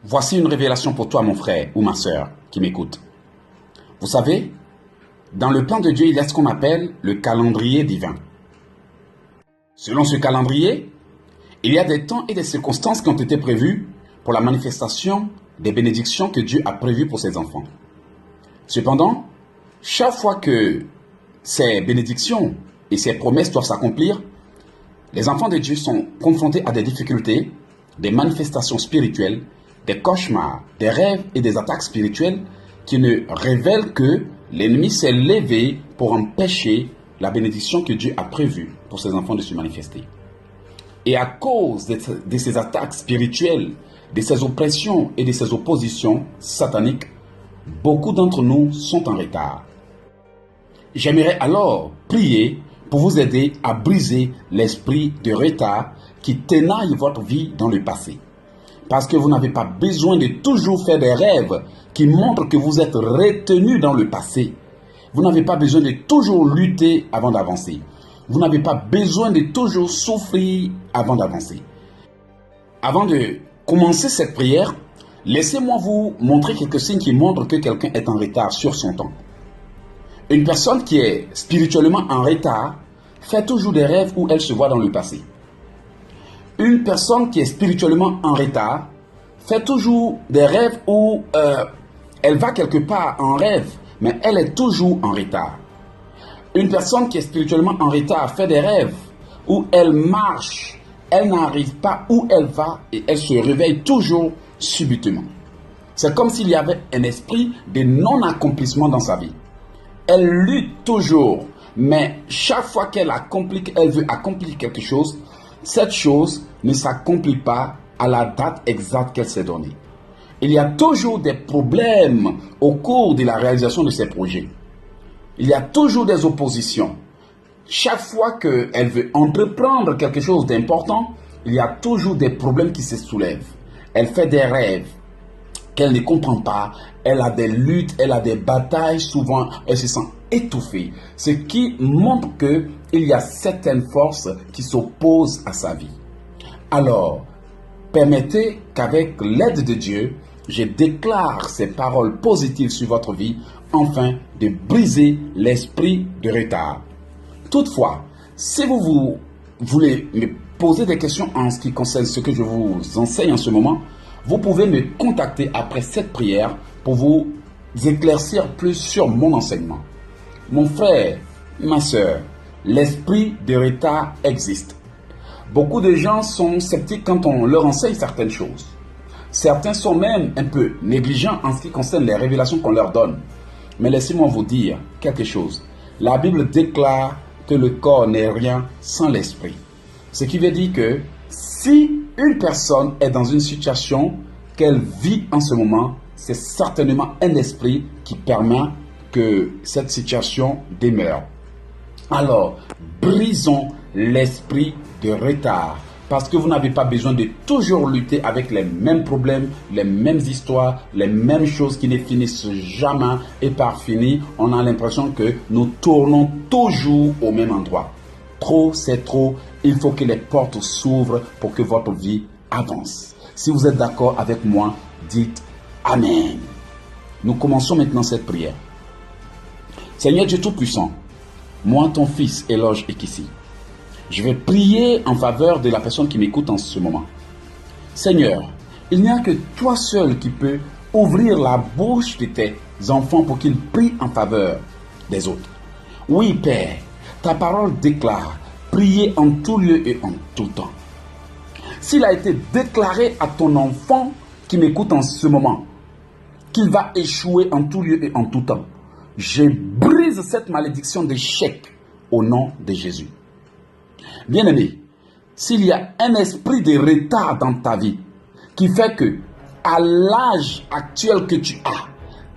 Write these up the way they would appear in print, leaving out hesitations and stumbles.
Voici une révélation pour toi, mon frère ou ma sœur qui m'écoute. Vous savez, dans le plan de Dieu, il y a ce qu'on appelle le calendrier divin. Selon ce calendrier, il y a des temps et des circonstances qui ont été prévus pour la manifestation des bénédictions que Dieu a prévues pour ses enfants. Cependant, chaque fois que ces bénédictions et ces promesses doivent s'accomplir, les enfants de Dieu sont confrontés à des difficultés, des manifestations spirituelles, des cauchemars, des rêves et des attaques spirituelles qui ne révèlent que l'ennemi s'est levé pour empêcher la bénédiction que Dieu a prévue pour ses enfants de se manifester. Et à cause de ces attaques spirituelles, de ces oppressions et de ces oppositions sataniques, beaucoup d'entre nous sont en retard. J'aimerais alors prier pour vous aider à briser l'esprit de retard qui tenaille votre vie dans le passé. Parce que vous n'avez pas besoin de toujours faire des rêves qui montrent que vous êtes retenu dans le passé. Vous n'avez pas besoin de toujours lutter avant d'avancer. Vous n'avez pas besoin de toujours souffrir avant d'avancer. Avant de commencer cette prière, laissez-moi vous montrer quelques signes qui montrent que quelqu'un est en retard sur son temps. Une personne qui est spirituellement en retard fait toujours des rêves où elle se voit dans le passé. Une personne qui est spirituellement en retard fait toujours des rêves où elle va quelque part en rêve, mais elle est toujours en retard. Une personne qui est spirituellement en retard fait des rêves où elle marche, elle n'arrive pas où elle va et elle se réveille toujours subitement. C'est comme s'il y avait un esprit de non-accomplissement dans sa vie. Elle lutte toujours, mais chaque fois qu'elle veut accomplir quelque chose, cette chose ne s'accomplit pas à la date exacte qu'elle s'est donnée. Il y a toujours des problèmes au cours de la réalisation de ces projets. Il y a toujours des oppositions. Chaque fois qu'elle veut entreprendre quelque chose d'important, il y a toujours des problèmes qui se soulèvent. Elle fait des rêves qu'elle ne comprend pas. Elle a des luttes, elle a des batailles. Souvent, elle se sent étouffée. Ce qui montre qu'il y a certaines forces qui s'opposent à sa vie. Alors, permettez qu'avec l'aide de Dieu, je déclare ces paroles positives sur votre vie, afin de briser l'esprit de retard. Toutefois, si vous voulez me poser des questions en ce qui concerne ce que je vous enseigne en ce moment, vous pouvez me contacter après cette prière pour vous éclaircir plus sur mon enseignement. Mon frère, ma soeur, l'esprit de retard existe. Beaucoup de gens sont sceptiques quand on leur enseigne certaines choses. Certains sont même un peu négligents en ce qui concerne les révélations qu'on leur donne. Mais laissez-moi vous dire quelque chose. La Bible déclare que le corps n'est rien sans l'esprit. Ce qui veut dire que si une personne est dans une situation qu'elle vit en ce moment, c'est certainement un esprit qui permet que cette situation demeure. Alors, brisons l'esprit de retard. Parce que vous n'avez pas besoin de toujours lutter avec les mêmes problèmes, les mêmes histoires, les mêmes choses qui ne finissent jamais. Et par fini, on a l'impression que nous tournons toujours au même endroit. Trop, c'est trop. Il faut que les portes s'ouvrent pour que votre vie avance. Si vous êtes d'accord avec moi, dites Amen. Nous commençons maintenant cette prière. Seigneur Dieu Tout-Puissant, moi ton fils Éloge Ekissi, je vais prier en faveur de la personne qui m'écoute en ce moment. Seigneur, il n'y a que toi seul qui peux ouvrir la bouche de tes enfants pour qu'ils prient en faveur des autres. Oui, Père, ta parole déclare, priez en tout lieu et en tout temps. S'il a été déclaré à ton enfant qui m'écoute en ce moment, qu'il va échouer en tout lieu et en tout temps, je brise cette malédiction d'échec au nom de Jésus. Bien-aimé, s'il y a un esprit de retard dans ta vie qui fait que, à l'âge actuel que tu as,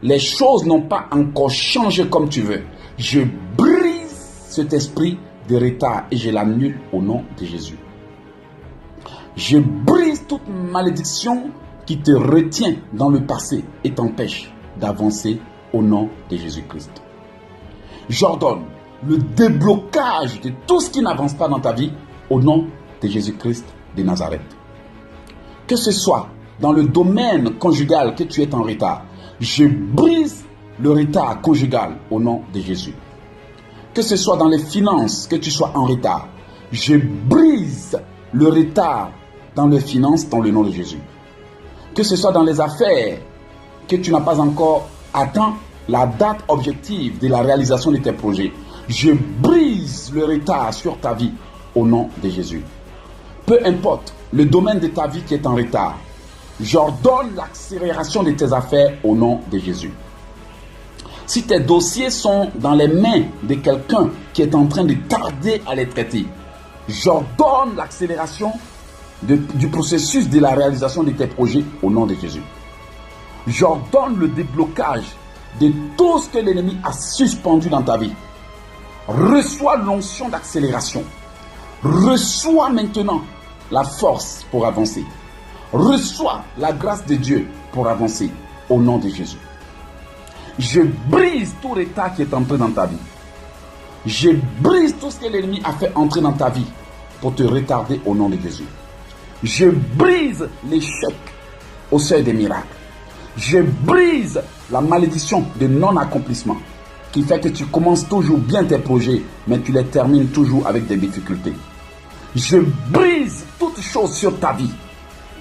les choses n'ont pas encore changé comme tu veux, je brise cet esprit de retard et je l'annule au nom de Jésus. Je brise toute malédiction qui te retient dans le passé et t'empêche d'avancer au nom de Jésus-Christ. J'ordonne le déblocage de tout ce qui n'avance pas dans ta vie au nom de Jésus-Christ de Nazareth. Que ce soit dans le domaine conjugal que tu es en retard, je brise le retard conjugal au nom de Jésus. Que ce soit dans les finances que tu sois en retard, je brise le retard dans les finances dans le nom de Jésus. Que ce soit dans les affaires que tu n'as pas encore atteint la date objective de la réalisation de tes projets, je brise le retard sur ta vie au nom de Jésus. Peu importe le domaine de ta vie qui est en retard, j'ordonne l'accélération de tes affaires au nom de Jésus. Si tes dossiers sont dans les mains de quelqu'un qui est en train de tarder à les traiter, j'ordonne l'accélération du processus de la réalisation de tes projets au nom de Jésus. J'ordonne le déblocage de tout ce que l'ennemi a suspendu dans ta vie. Reçois l'onction d'accélération. Reçois maintenant la force pour avancer. Reçois la grâce de Dieu pour avancer au nom de Jésus. Je brise tout retard qui est entré dans ta vie. Je brise tout ce que l'ennemi a fait entrer dans ta vie pour te retarder au nom de Jésus. Je brise l'échec au seuil des miracles. Je brise la malédiction de non-accomplissement qui fait que tu commences toujours bien tes projets, mais tu les termines toujours avec des difficultés. Je brise toute chose sur ta vie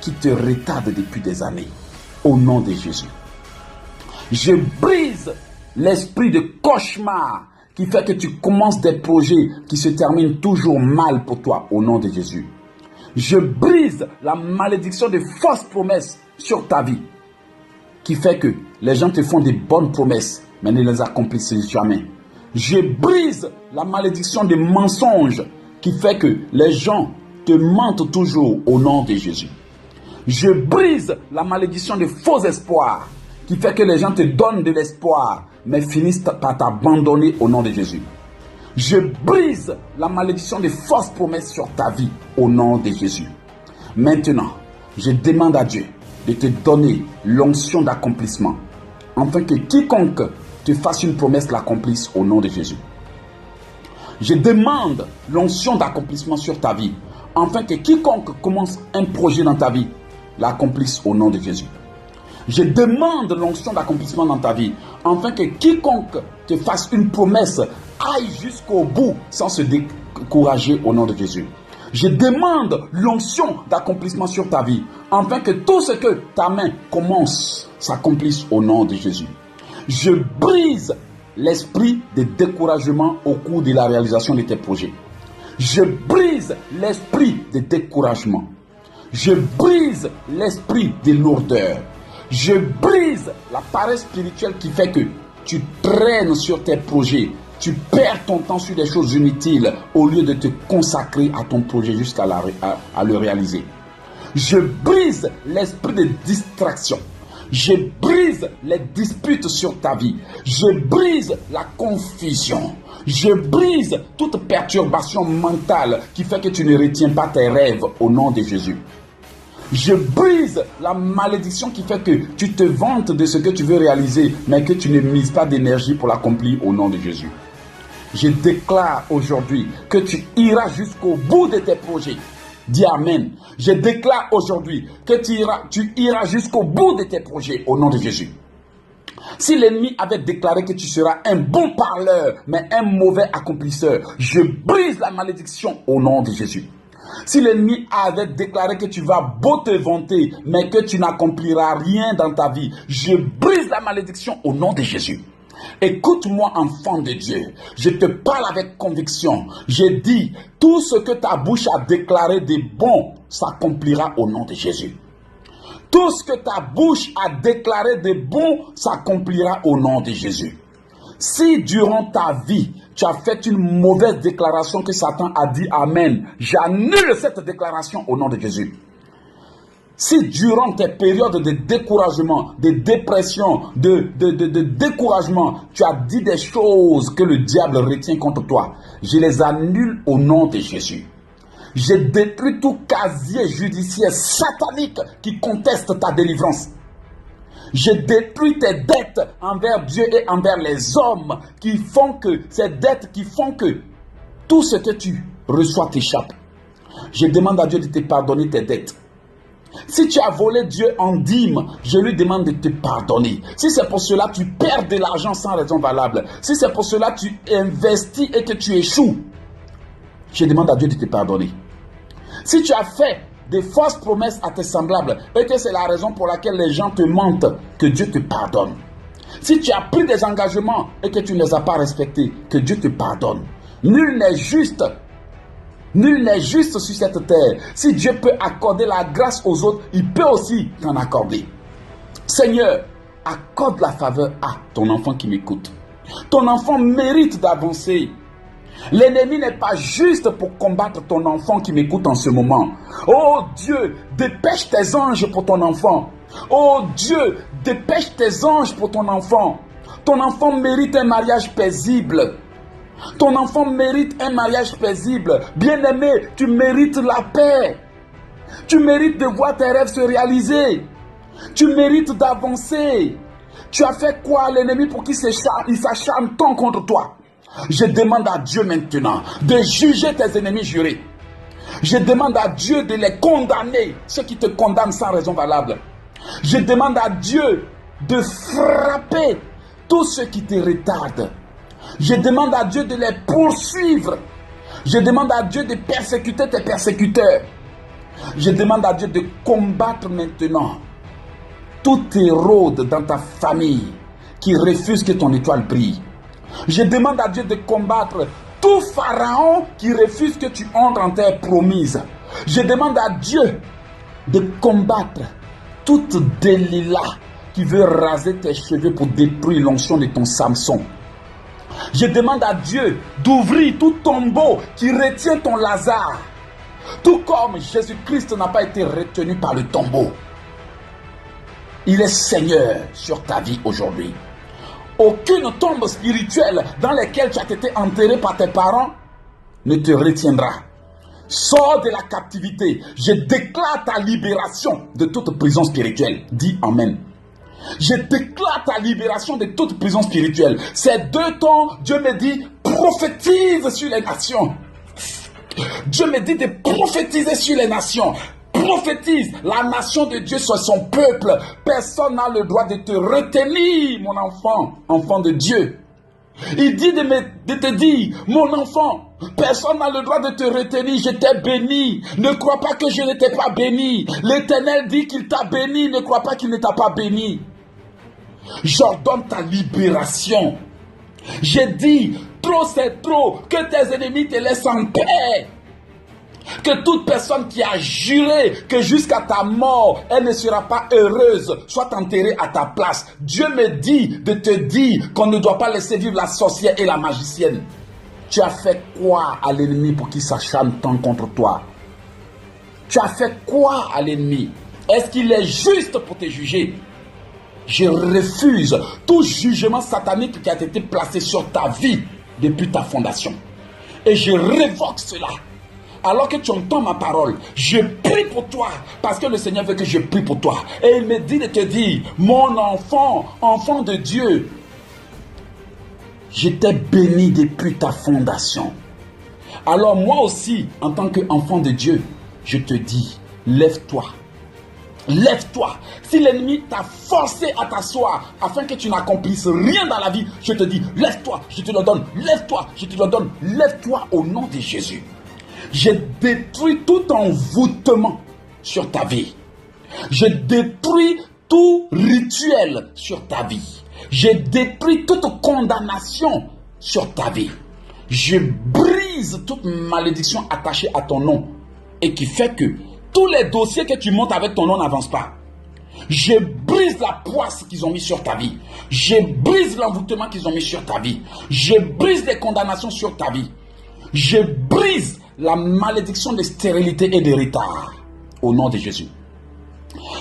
qui te retarde depuis des années au nom de Jésus. Je brise l'esprit de cauchemar qui fait que tu commences des projets qui se terminent toujours mal pour toi au nom de Jésus. Je brise la malédiction de fausses promesses sur ta vie qui fait que les gens te font des bonnes promesses mais ne les accomplissent jamais. Je brise la malédiction des mensonges qui fait que les gens te mentent toujours au nom de Jésus. Je brise la malédiction des faux espoirs qui fait que les gens te donnent de l'espoir mais finissent par t'abandonner au nom de Jésus. Je brise la malédiction des fausses promesses sur ta vie au nom de Jésus. Maintenant, je demande à Dieu de te donner l'onction d'accomplissement afin que quiconque te fasse une promesse l'accomplisse au nom de Jésus. Je demande l'onction d'accomplissement sur ta vie afin que quiconque commence un projet dans ta vie l'accomplisse au nom de Jésus. Je demande l'onction d'accomplissement dans ta vie afin que quiconque te fasse une promesse aille jusqu'au bout sans se décourager au nom de Jésus. Je demande l'onction d'accomplissement sur ta vie afin que tout ce que ta main commence s'accomplisse au nom de Jésus. Je brise l'esprit de découragement au cours de la réalisation de tes projets. Je brise l'esprit de découragement. Je brise l'esprit de lourdeur. Je brise la paresse spirituelle qui fait que tu traînes sur tes projets. Tu perds ton temps sur des choses inutiles au lieu de te consacrer à ton projet jusqu'à le réaliser. Je brise l'esprit de distraction. Je brise les disputes sur ta vie. Je brise la confusion. Je brise toute perturbation mentale qui fait que tu ne retiens pas tes rêves au nom de Jésus. Je brise la malédiction qui fait que tu te vantes de ce que tu veux réaliser, mais que tu ne mises pas d'énergie pour l'accomplir au nom de Jésus. Je déclare aujourd'hui que tu iras jusqu'au bout de tes projets. Dis Amen. Je déclare aujourd'hui que tu iras jusqu'au bout de tes projets au nom de Jésus. Si l'ennemi avait déclaré que tu seras un bon parleur, mais un mauvais accomplisseur, je brise la malédiction au nom de Jésus. Si l'ennemi avait déclaré que tu vas beau te vanter, mais que tu n'accompliras rien dans ta vie, je brise la malédiction au nom de Jésus. Écoute-moi, enfant de Dieu, je te parle avec conviction. Je dis, tout ce que ta bouche a déclaré de bon s'accomplira au nom de Jésus. Tout ce que ta bouche a déclaré de bon s'accomplira au nom de Jésus. Si durant ta vie, tu as fait une mauvaise déclaration que Satan a dit Amen, j'annule cette déclaration au nom de Jésus. Si durant tes périodes de découragement, de dépression, de découragement, tu as dit des choses que le diable retient contre toi, je les annule au nom de Jésus. Je détruis tout casier judiciaire satanique qui conteste ta délivrance. Je détruis tes dettes envers Dieu et envers les hommes qui font que, ces dettes qui font que tout ce que tu reçois t'échappe. Je demande à Dieu de te pardonner tes dettes. Si tu as volé Dieu en dîme, je lui demande de te pardonner. Si c'est pour cela que tu perds de l'argent sans raison valable, si c'est pour cela que tu investis et que tu échoues, je demande à Dieu de te pardonner. Si tu as fait des fausses promesses à tes semblables et que c'est la raison pour laquelle les gens te mentent, que Dieu te pardonne. Si tu as pris des engagements et que tu ne les as pas respectés, que Dieu te pardonne. Nul n'est juste. Nul n'est juste sur cette terre. Si Dieu peut accorder la grâce aux autres, il peut aussi t'en accorder. Seigneur, accorde la faveur à ton enfant qui m'écoute. Ton enfant mérite d'avancer. L'ennemi n'est pas juste pour combattre ton enfant qui m'écoute en ce moment. Oh Dieu, dépêche tes anges pour ton enfant. Oh Dieu, dépêche tes anges pour ton enfant. Ton enfant mérite un mariage paisible. Ton enfant mérite un mariage paisible. Bien-aimé, tu mérites la paix. Tu mérites de voir tes rêves se réaliser. Tu mérites d'avancer. Tu as fait quoi à l'ennemi pour qu'il s'acharne tant contre toi? Je demande à Dieu maintenant de juger tes ennemis jurés. Je demande à Dieu de les condamner, ceux qui te condamnent sans raison valable. Je demande à Dieu de frapper tous ceux qui te retardent. Je demande à Dieu de les poursuivre. Je demande à Dieu de persécuter tes persécuteurs. Je demande à Dieu de combattre maintenant tout érode dans ta famille qui refuse que ton étoile brille. Je demande à Dieu de combattre tout pharaon qui refuse que tu entres en terre promise. Je demande à Dieu de combattre toute Delilah qui veut raser tes cheveux pour détruire l'onction de ton Samson. Je demande à Dieu d'ouvrir tout tombeau qui retient ton Lazare. Tout comme Jésus-Christ n'a pas été retenu par le tombeau. Il est Seigneur sur ta vie aujourd'hui. Aucune tombe spirituelle dans laquelle tu as été enterré par tes parents ne te retiendra. Sors de la captivité. Je déclare ta libération de toute prison spirituelle. Dis Amen. Je déclare ta libération de toute prison spirituelle. Ces 2 temps, Dieu me dit, prophétise sur les nations. Dieu me dit de prophétiser sur les nations. Prophétise, la nation de Dieu soit son peuple. Personne n'a le droit de te retenir, mon enfant, enfant de Dieu. Il dit de te dire, mon enfant, personne n'a le droit de te retenir, je t'ai béni. Ne crois pas que je ne t'ai pas béni. L'Éternel dit qu'il t'a béni, ne crois pas qu'il ne t'a pas béni. J'ordonne ta libération. J'ai dit, trop c'est trop, que tes ennemis te laissent en paix. Que toute personne qui a juré que jusqu'à ta mort, elle ne sera pas heureuse, soit enterrée à ta place. Dieu me dit de te dire qu'on ne doit pas laisser vivre la sorcière et la magicienne. Tu as fait quoi à l'ennemi pour qu'il s'acharne tant contre toi? Tu as fait quoi à l'ennemi? Est-ce qu'il est juste pour te juger? Je refuse tout jugement satanique qui a été placé sur ta vie depuis ta fondation. Et je révoque cela. Alors que tu entends ma parole, je prie pour toi, parce que le Seigneur veut que je prie pour toi. Et il me dit de te dire, mon enfant, enfant de Dieu, je t'ai béni depuis ta fondation. Alors moi aussi, en tant qu'enfant de Dieu, je te dis, lève-toi. Lève-toi. Si l'ennemi t'a forcé à t'asseoir afin que tu n'accomplisses rien dans la vie, je te dis, lève-toi, je te le donne. Lève-toi, je te le donne. Lève-toi au nom de Jésus. Je détruis tout envoûtement sur ta vie. Je détruis tout rituel sur ta vie. Je détruis toute condamnation sur ta vie. Je brise toute malédiction attachée à ton nom et qui fait que tous les dossiers que tu montes avec ton nom n'avancent pas. Je brise la poisse qu'ils ont mis sur ta vie. Je brise l'envoûtement qu'ils ont mis sur ta vie. Je brise les condamnations sur ta vie. Je brise la malédiction de stérilité et de retard au nom de Jésus.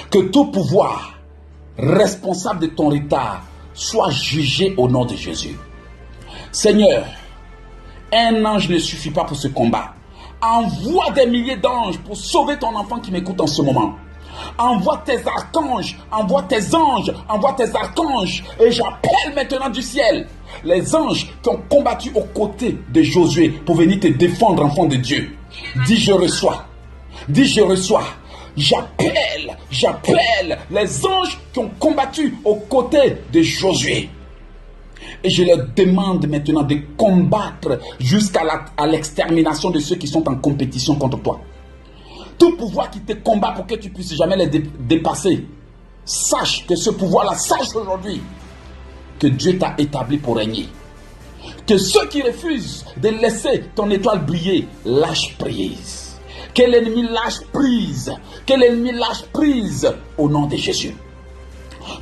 Que tout pouvoir responsable de ton retard soit jugé au nom de Jésus. Seigneur, un ange ne suffit pas pour ce combat. Envoie des milliers d'anges pour sauver ton enfant qui m'écoute en ce moment. Envoie tes archanges, envoie tes anges, envoie tes archanges. Et j'appelle maintenant du ciel les anges qui ont combattu aux côtés de Josué pour venir te défendre, enfant de Dieu. Dis je reçois. Dis je reçois. J'appelle les anges qui ont combattu aux côtés de Josué. Et je leur demande maintenant de combattre jusqu'à l'extermination de ceux qui sont en compétition contre toi. Tout pouvoir qui te combat pour que tu puisses jamais les dépasser, sache que ce pouvoir-là, sache aujourd'hui que Dieu t'a établi pour régner. Que ceux qui refusent de laisser ton étoile briller, lâche prise. Que l'ennemi lâche prise. Que l'ennemi lâche prise au nom de Jésus.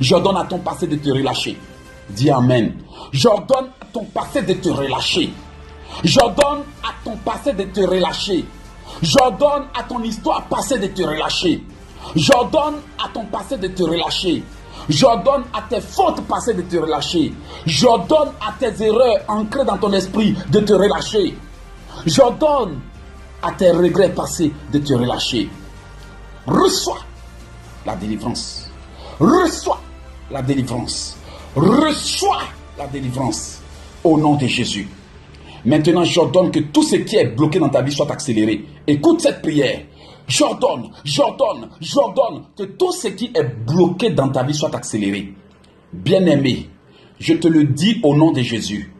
J'ordonne à ton passé de te relâcher. Dis Amen. J'ordonne à ton passé de te relâcher. J'ordonne à ton passé de te relâcher. J'ordonne à ton histoire passée de te relâcher. J'ordonne à ton passé de te relâcher. J'ordonne à tes fautes passées de te relâcher. J'ordonne à tes erreurs ancrées dans ton esprit de te relâcher. J'ordonne à tes regrets passés de te relâcher. Reçois la délivrance. Reçois la délivrance. Reçois la délivrance au nom de Jésus. Maintenant, j'ordonne que tout ce qui est bloqué dans ta vie soit accéléré. Écoute cette prière. J'ordonne que tout ce qui est bloqué dans ta vie soit accéléré. Bien-aimé, je te le dis au nom de Jésus.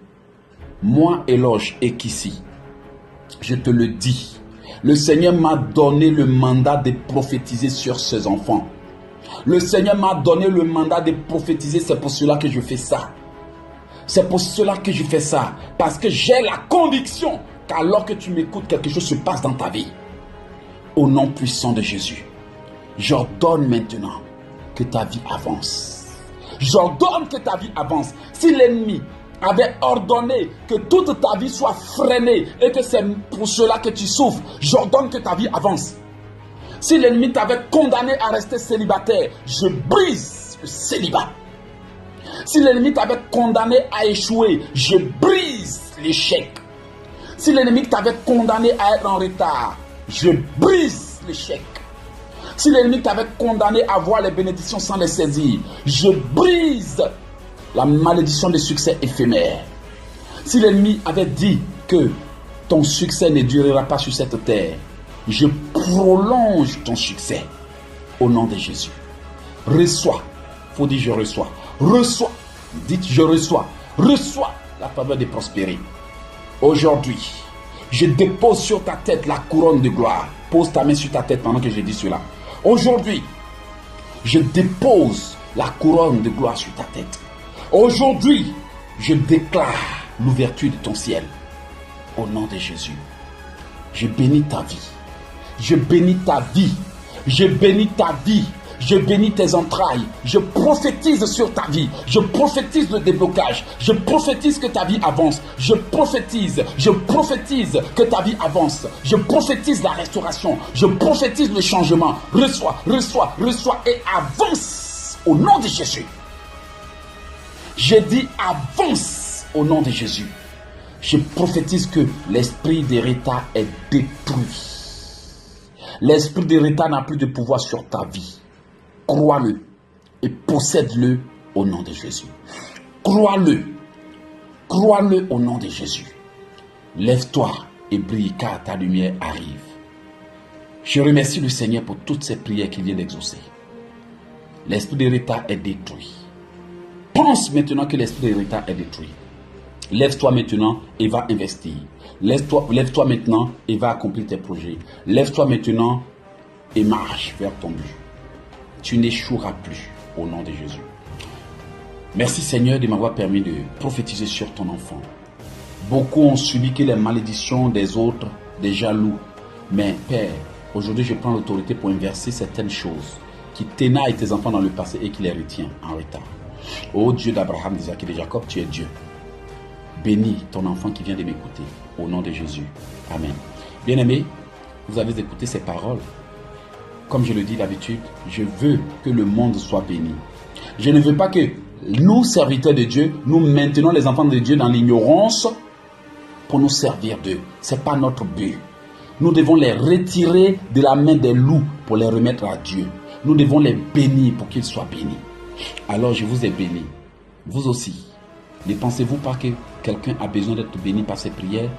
Moi, Eloge Ekissi, je te le dis. Le Seigneur m'a donné le mandat de prophétiser sur ses enfants. Le Seigneur m'a donné le mandat de prophétiser, c'est pour cela que je fais ça. C'est pour cela que je fais ça. Parce que j'ai la conviction qu'alors que tu m'écoutes, quelque chose se passe dans ta vie. Au nom puissant de Jésus, j'ordonne maintenant que ta vie avance. J'ordonne que ta vie avance. Si l'ennemi avait ordonné que toute ta vie soit freinée et que c'est pour cela que tu souffres, j'ordonne que ta vie avance. Si l'ennemi t'avait condamné à rester célibataire, je brise le célibat. Si l'ennemi t'avait condamné à échouer, je brise l'échec. Si l'ennemi t'avait condamné à être en retard, je brise l'échec. Si l'ennemi t'avait condamné à voir les bénédictions sans les saisir, je brise la malédiction des succès éphémères. Si l'ennemi avait dit que ton succès ne durera pas sur cette terre, je prolonge ton succès au nom de Jésus. Reçois. Faut dire je reçois. Reçois. Dites je reçois. Reçois la faveur de prospérer. Aujourd'hui, je dépose sur ta tête la couronne de gloire. Pose ta main sur ta tête pendant que je dis cela. Aujourd'hui, je dépose la couronne de gloire sur ta tête. Aujourd'hui, je déclare l'ouverture de ton ciel. Au nom de Jésus, je bénis ta vie. Je bénis ta vie. Je bénis ta vie. Je bénis tes entrailles. Je prophétise sur ta vie. Je prophétise le déblocage. Je prophétise que ta vie avance. Je prophétise que ta vie avance. Je prophétise la restauration. Je prophétise le changement. Reçois et avance au nom de Jésus. J'ai dit avance au nom de Jésus. Je prophétise que l'esprit de retard est détruit. L'esprit de retard n'a plus de pouvoir sur ta vie. Crois-le et possède-le au nom de Jésus. Crois-le au nom de Jésus. Lève-toi et brille car ta lumière arrive. Je remercie le Seigneur pour toutes ces prières qu'il vient d'exaucer. L'esprit de retard est détruit. Pense maintenant que l'esprit de retard est détruit. Lève-toi maintenant et va investir. Lève-toi maintenant et va accomplir tes projets. Lève-toi maintenant et marche vers ton but. Tu n'échoueras plus au nom de Jésus. Merci Seigneur de m'avoir permis de prophétiser sur ton enfant. Beaucoup ont subi que les malédictions des autres, des jaloux. Mais Père, aujourd'hui je prends l'autorité pour inverser certaines choses qui tenaillent tes enfants dans le passé et qui les retient en retard. Ô Dieu d'Abraham, d'Isaac et de Jacob, tu es Dieu. Bénis ton enfant qui vient de m'écouter au nom de Jésus. Amen. Bien-aimés, vous avez écouté ces paroles. Comme je le dis d'habitude, je veux que le monde soit béni. Je ne veux pas que nous, serviteurs de Dieu, nous maintenons les enfants de Dieu dans l'ignorance pour nous servir d'eux. Ce n'est pas notre but. Nous devons les retirer de la main des loups pour les remettre à Dieu. Nous devons les bénir pour qu'ils soient bénis. Alors je vous ai béni. Vous aussi. Ne pensez-vous pas que quelqu'un a besoin d'être béni par ces prières?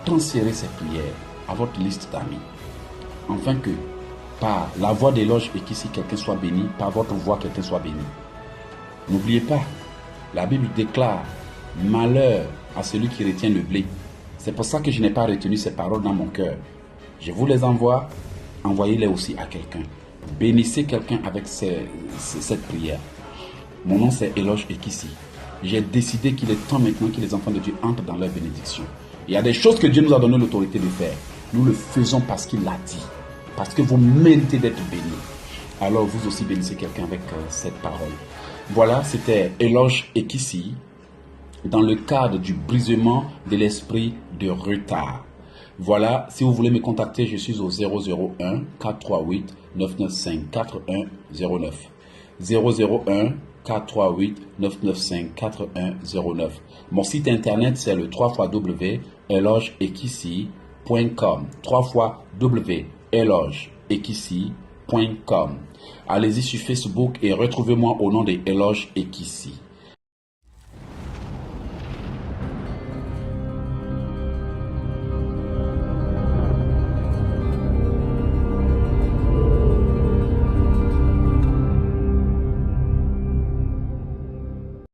Transférez ces prières à votre liste d'amis, afin que par la voix d'éloge et qu'ici quelqu'un soit béni, par votre voix quelqu'un soit béni. N'oubliez pas, la Bible déclare malheur à celui qui retient le blé. C'est pour ça que je n'ai pas retenu ces paroles dans mon cœur. Je vous les envoie, envoyez-les aussi à quelqu'un. Bénissez quelqu'un avec cette prière. Mon nom c'est Eloge Ekissi. J'ai décidé qu'il est temps maintenant que les enfants de Dieu entrent dans leur bénédiction. Il y a des choses que Dieu nous a donné l'autorité de faire. Nous le faisons parce qu'il l'a dit. Parce que vous méritez d'être bénis. Alors vous aussi bénissez quelqu'un avec cette parole. Voilà, c'était Eloge Ekissi dans le cadre du brisement de l'esprit de retard. Voilà, si vous voulez me contacter, je suis au 001 438 995 4109. 001 438 995 4109. Mon site internet, c'est le www.elogeekissi.com. www.elogeekissi.com. Allez-y sur Facebook et retrouvez-moi au nom de Eloge Ekissi.